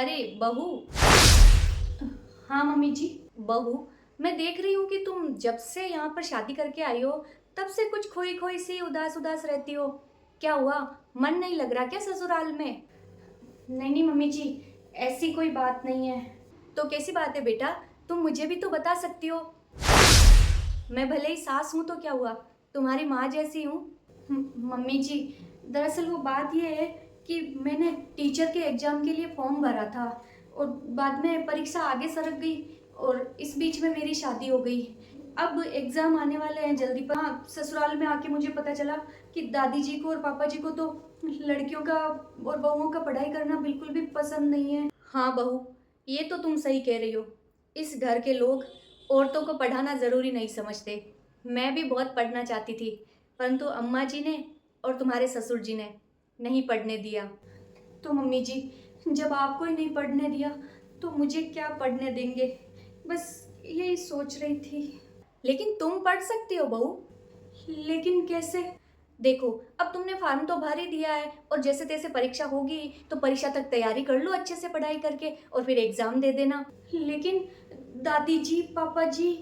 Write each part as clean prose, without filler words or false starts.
अरे बहू। हाँ मम्मी जी। बहू, मैं देख रही हूँ कि तुम जब से यहाँ पर शादी करके आई हो तब से कुछ खोई खोई सी उदास उदास रहती हो। क्या हुआ? मन नहीं लग रहा क्या ससुराल में? नहीं नहीं मम्मी जी, ऐसी कोई बात नहीं है। तो कैसी बात है बेटा? तुम मुझे भी तो बता सकती हो। मैं भले ही सास हूँ तो क्या हुआ, तुम्हारी माँ जैसी हूँ। मम्मी जी, दरअसल वो बात ये है कि मैंने टीचर के एग्ज़ाम के लिए फॉर्म भरा था और बाद में परीक्षा आगे सरक गई और इस बीच में मेरी शादी हो गई। अब एग्ज़ाम आने वाले हैं जल्दी पर। हाँ, ससुराल में आके मुझे पता चला कि दादी जी को और पापा जी को तो लड़कियों का और बहुओं का पढ़ाई करना बिल्कुल भी पसंद नहीं है। हाँ बहू, ये तो तुम सही कह रही हो। इस घर के लोग औरतों को पढ़ाना ज़रूरी नहीं समझते। मैं भी बहुत पढ़ना चाहती थी, परंतु अम्मा जी ने और तुम्हारे ससुर जी ने नहीं पढ़ने दिया। तो मम्मी जी, जब आपको ही नहीं पढ़ने दिया तो मुझे क्या पढ़ने देंगे? बस यही सोच रही थी। लेकिन तुम पढ़ सकती हो बहू। लेकिन कैसे? देखो, अब तुमने फॉर्म तो भर ही दिया है और जैसे तैसे परीक्षा होगी तो परीक्षा तक तैयारी कर लो अच्छे से पढ़ाई करके और फिर एग्जाम दे देना। लेकिन दादी जी, पापा जी,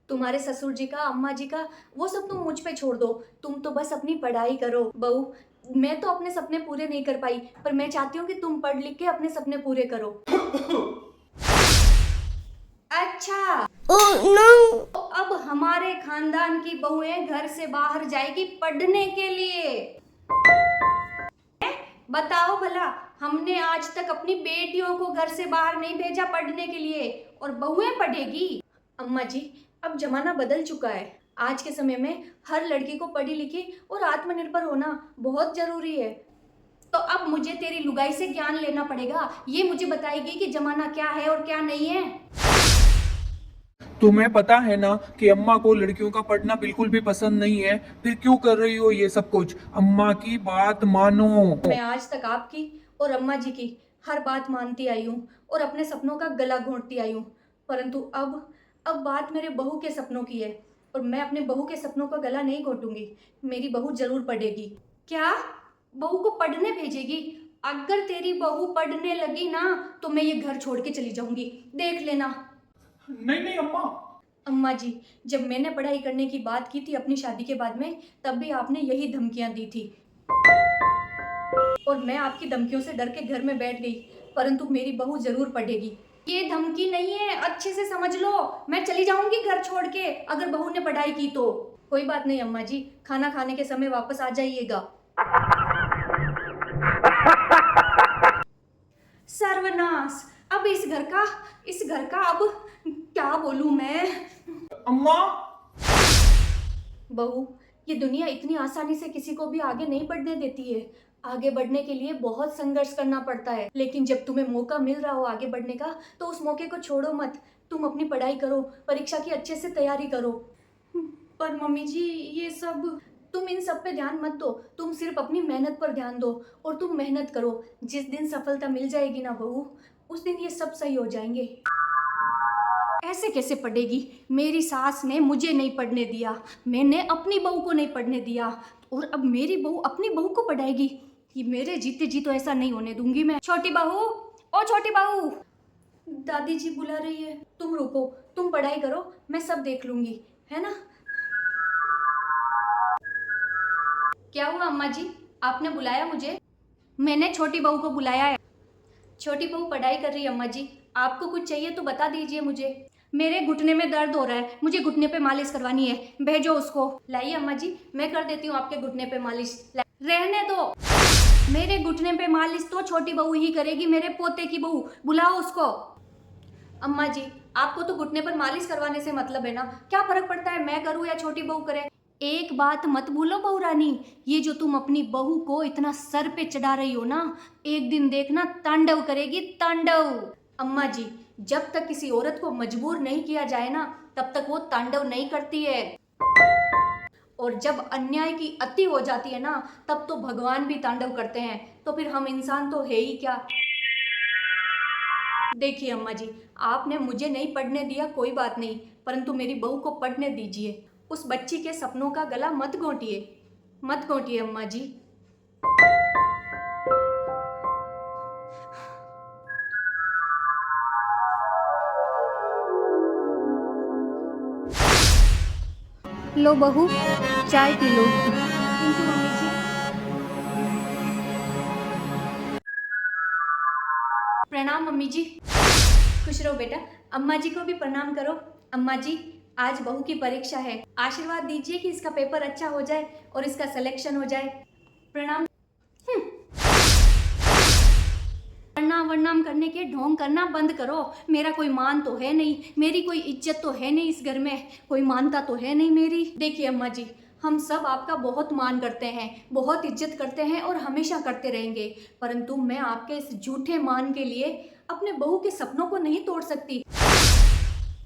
तुम्हारे ससुर जी का, अम्मा जी का, वो सब तुम मुझ पे छोड़ दो। तुम तो बस अपनी पढ़ाई करो बहू। मैं तो अपने सपने पूरे नहीं कर पाई, पर मैं चाहती हूँ कि तुम पढ़ लिख के अपने सपने पूरे करो। अच्छा, तो अब हमारे खानदान की बहुएं घर से बाहर जाएगी पढ़ने के लिए। बताओ भला, हमने आज तक अपनी बेटियों को घर से बाहर नहीं भेजा पढ़ने के लिए और बहुएं पढ़ेगी? अम्मा जी, अब जमाना बदल चुका है। आज के समय में हर लड़की को पढ़ी लिखी और आत्मनिर्भर होना बहुत जरूरी है। तो अब मुझे तेरी लुगाई से ज्ञान लेना पड़ेगा। ये मुझे बताएगी कि जमाना क्या है और क्या नहीं है। तुम्हें पता है ना कि अम्मा को लड़कियों का पढ़ना बिल्कुल भी पसंद नहीं है, फिर क्यों कर रही हो ये सब कुछ? अम्मा की बात मानो। मैं आज तक आपकी और अम्मा जी की हर बात मानती आई हूँ और अपने सपनों का गला घोंटती आई हूँ, परंतु अब बात मेरे बहू के सपनों की है और मैं अपने बहू के सपनों का गला नहीं घोंटूंगी। मेरी बहू जरूर पढ़ेगी। क्या? बहू को पढ़ने भेजेगी? अगर तेरी बहू पढ़ने लगी ना तो मैं ये घर छोड़ के चली जाऊंगी, देख लेना। नहीं नहीं अम्मा। अम्मा जी, जब मैंने पढ़ाई करने की बात की थी अपनी शादी के बाद में, तब भी आपने यही धमकियां दी थी और मैं आपकी धमकियों से डर के घर में बैठ गई, परंतु मेरी बहू जरूर पढ़ेगी। ये धमकी नहीं है, अच्छे से समझ लो। मैं चली जाऊंगी घर छोड़ के अगर बहू ने पढ़ाई की तो। कोई बात नहीं अम्मा जी, खाना खाने के समय वापस आ जाइएगा। सर्वनाश! अब इस घर का अब क्या बोलूं मैं? अम्मा। बहू, ये दुनिया इतनी आसानी से किसी को भी आगे नहीं बढ़ने देती है। आगे बढ़ने के लिए बहुत संघर्ष करना पड़ता है, लेकिन जब तुम्हें मौका मिल रहा हो आगे बढ़ने का तो उस मौके को छोड़ो मत। तुम अपनी पढ़ाई करो, परीक्षा की अच्छे से तैयारी करो। पर मम्मी जी, ये सब तुम इन सब पे ध्यान मत दो। तुम सिर्फ अपनी मेहनत पर ध्यान दो और तुम मेहनत करो। जिस दिन सफलता मिल जाएगी ना बहू, उस दिन ये सब सही हो जाएंगे। ऐसे कैसे पढ़ेगी? मेरी सास ने मुझे नहीं पढ़ने दिया, मैंने अपनी बहू को नहीं पढ़ने दिया और अब मेरी बहू अपनी बहू को पढ़ाएगी। ये मेरे जीते जी तो ऐसा नहीं होने दूंगी मैं। छोटी बहू, ओ छोटी बहू! दादी जी बुला रही है। तुम रुको, तुम पढ़ाई करो, मैं सब देख लूंगी, है ना? क्या हुआ अम्मा जी, आपने बुलाया मुझे? मैंने छोटी बहू को बुलाया है। छोटी बहू पढ़ाई कर रही है अम्मा जी। आपको कुछ चाहिए तो बता दीजिए मुझे। मेरे घुटने में दर्द हो रहा है, मुझे घुटने पे मालिश करवानी है, भेजो उसको। लाइए अम्मा जी, मैं कर देती हूँ आपके घुटने पे मालिश। रहने दो, मेरे घुटने पे मालिश तो छोटी बहू ही करेगी, मेरे पोते की बहू। बुलाओ उसको। अम्मा जी, आपको तो घुटने पर मालिश करवाने से मतलब है ना, क्या फर्क पड़ता है मैं करूँ या छोटी बहू करे? एक बात मत भूलो बहू रानी, ये जो तुम अपनी बहू को इतना सर पे चढ़ा रही हो ना, एक दिन देखना तांडव करेगी, तांडव। अम्मा जी, जब तक किसी औरत को मजबूर नहीं किया जाए ना, तब तक वो तांडव नहीं करती है। और जब अन्याय की अति हो जाती है ना, तब तो भगवान भी तांडव करते हैं। तो फिर हम इंसान तो है ही क्या? देखिए अम्मा जी, आपने मुझे नहीं पढ़ने दिया कोई बात नहीं, परंतु मेरी बहू को पढ़ने दीजिए। उस बच्ची के सपनों का गला मत घोंटिए, मत घोंटिए अम्मा जी। 。 . 。 . 。 . . . . . . . . . . . . . . . . 。 . . . . . . . 。 . . . 。 . . 。 . 。 . 。 . 。 . 。 . 。 . 。 . 。 . 。 . 。 . 。 . लो बहू, चाय पी लो। थैंक यू मम्मी जी। प्रणाम मम्मी जी। खुश रहो बेटा। अम्मा जी को भी प्रणाम करो। अम्मा जी, आज बहू की परीक्षा है, आशीर्वाद दीजिए कि इसका पेपर अच्छा हो जाए और इसका सिलेक्शन हो जाए। प्रणाम। प्रणाम वरनाम करने के ढोंग करना बंद करो। मेरा कोई मान तो है नहीं, मेरी कोई इज्जत तो है नहीं, इस घर में कोई मानता तो है नहीं मेरी। देखिए अम्मा जी, हम सब आपका बहुत मान करते हैं, बहुत इज्जत करते हैं और हमेशा करते रहेंगे, परंतु मैं आपके इस झूठे मान के लिए अपने बहू के सपनों को नहीं तोड़ सकती।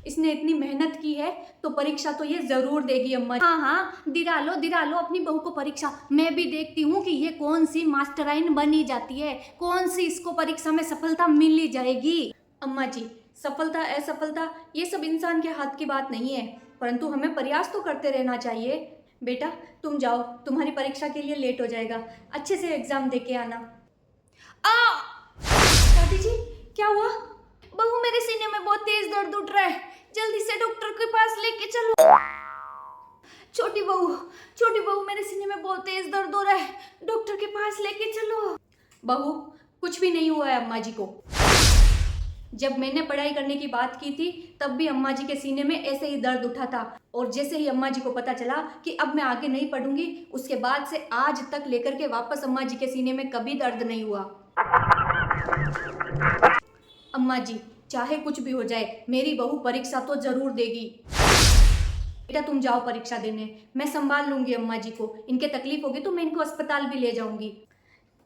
इसने इतनी मेहनत की है तो परीक्षा तो ये जरूर देगी अम्मा। हाँ हाँ, दिला लो अपनी बहू को परीक्षा। मैं भी देखती हूँ कि ये कौन सी मास्टराइन बनी जाती है, कौन सी इसको परीक्षा में सफलता मिल ही जाएगी। अम्मा जी, सफलता असफलता ये सब इंसान के हाथ की बात नहीं है, परंतु हमें प्रयास तो करते रहना चाहिए। बेटा तुम जाओ, तुम्हारी परीक्षा के लिए लेट हो जाएगा, अच्छे से एग्जाम दे के आना। दादी जी, क्या हुआ? बहू, मेरे सीने में बहुत तेज दर्द उठ रहा है, जल्दी से डॉक्टर के पास लेके चलो। छोटी बहू, मेरे सीने में बहुत तेज दर्द हो रहा है, डॉक्टर के पास लेके चलो। बहू, कुछ भी नहीं हुआ है अम्मा जी को। जब मैंने पढ़ाई करने की बात की थी तब भी अम्मा जी के सीने में ऐसे ही दर्द उठा था, और जैसे ही अम्मा जी को पता चला कि अब मैं आगे नहीं पढ़ूंगी, उसके बाद से आज तक लेकर के वापस अम्मा जी के सीने में कभी दर्द नहीं हुआ। अम्मा जी, चाहे कुछ भी हो जाए, मेरी बहू परीक्षा तो जरूर देगी। बेटा तुम जाओ परीक्षा देने, मैं संभाल लूंगी अम्मा जी को। इनके तकलीफ होगी तो मैं इनको अस्पताल भी ले जाऊंगी।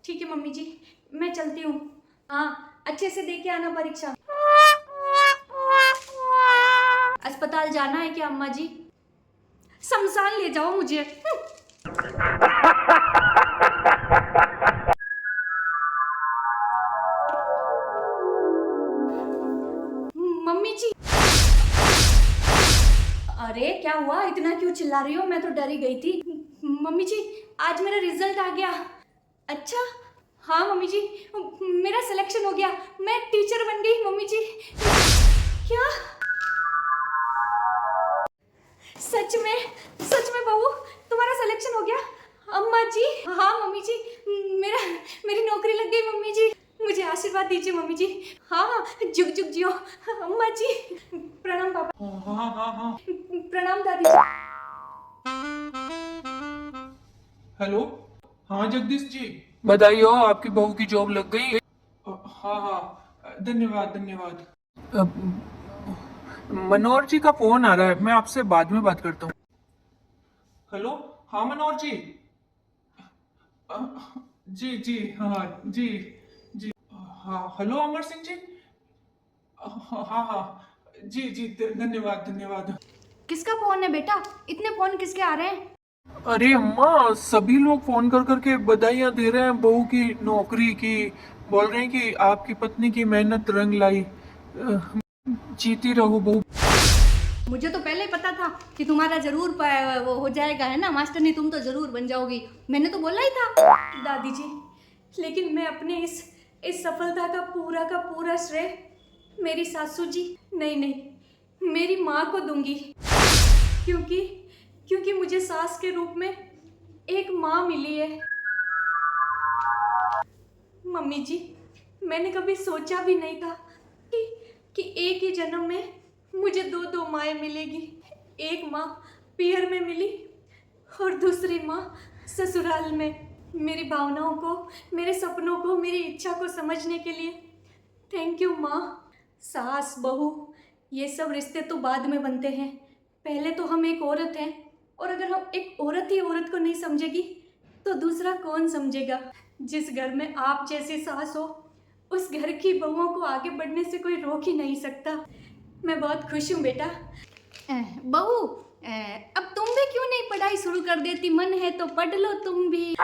ठीक है मम्मी जी, मैं चलती हूँ। हाँ, अच्छे से दे के आना परीक्षा। अस्पताल जाना है क्या अम्मा जी? शमशान ले जाओ मुझे। मम्मी जी। अरे क्या हुआ, इतना क्यों चिल्ला रही हो? मैं तो डरी गई थी। मम्मी जी, आज मेरा रिजल्ट आ गया। अच्छा? हाँ मम्मी जी, मेरा सिलेक्शन हो गया, मैं टीचर बन गई मम्मी जी। क्या? सच में बहू, तुम्हारा सिलेक्शन हो गया? अम्मा जी। हाँ मम्मी जी, मेरी नौकरी लग गई मम्मी जी। मुझे आशीर्वाद दीजिए मम्मी जी। हाँ हाँ, जुग जुग जियो अम्मा जी। प्रणाम पापा। हाँ हाँ हाँ। प्रणाम दादी जी। हेलो। हाँ जगदीश जी, बधाई हो, आपकी बहू की जॉब लग गई। हाँ हाँ, धन्यवाद धन्यवाद। मनोहर जी का फोन आ रहा है, मैं आपसे बाद में बात करता हूँ। हेलो। हाँ मनोहर जी। अ, जी जी हाँ जी जी। हाँ हेलो अमर सिंह जी। हाँ हाँ हाँ, जी जी धन्यवाद धन्यवाद। किसका फोन है बेटा? इतने फोन किसके आ रहे हैं? अरे अम्मा, सभी लोग फोन कर करके बधाइयां दे रहे हैं बहू की नौकरी की। बोल रहे हैं कि आपकी पत्नी की मेहनत रंग लाई। जीती रहो बहू। मुझे तो पहले ही पता था कि तुम्हारा जरूर वो हो जाएगा, है ना मास्टरनी, तुम तो जरूर बन जाओगी। मैंने तो बोला ही था दादी जी। लेकिन मैं अपने इस सफलता का पूरा श्रेय मेरी सासू जी, नहीं, मेरी माँ को दूंगी, क्योंकि मुझे सास के रूप में एक माँ मिली है। मम्मी जी, मैंने कभी सोचा भी नहीं था कि एक ही जन्म में मुझे दो माएँ मिलेगी। एक माँ पियर में मिली और दूसरी माँ ससुराल में। मेरी भावनाओं को, मेरे सपनों को, मेरी इच्छा को समझने के लिए थैंक यू माँ। सास बहू ये सब रिश्ते तो बाद में बनते हैं, पहले तो हम एक औरत हैं, और अगर हम एक औरत ही औरत को नहीं समझेगी तो दूसरा कौन समझेगा? जिस घर में आप जैसी सास हो, उस घर की बहुओं को आगे बढ़ने से कोई रोक ही नहीं सकता। मैं बहुत खुश हूँ बेटा। बहू, अब तुम भी क्यों नहीं पढ़ाई शुरू कर देती? मन है तो पढ़ लो तुम भी।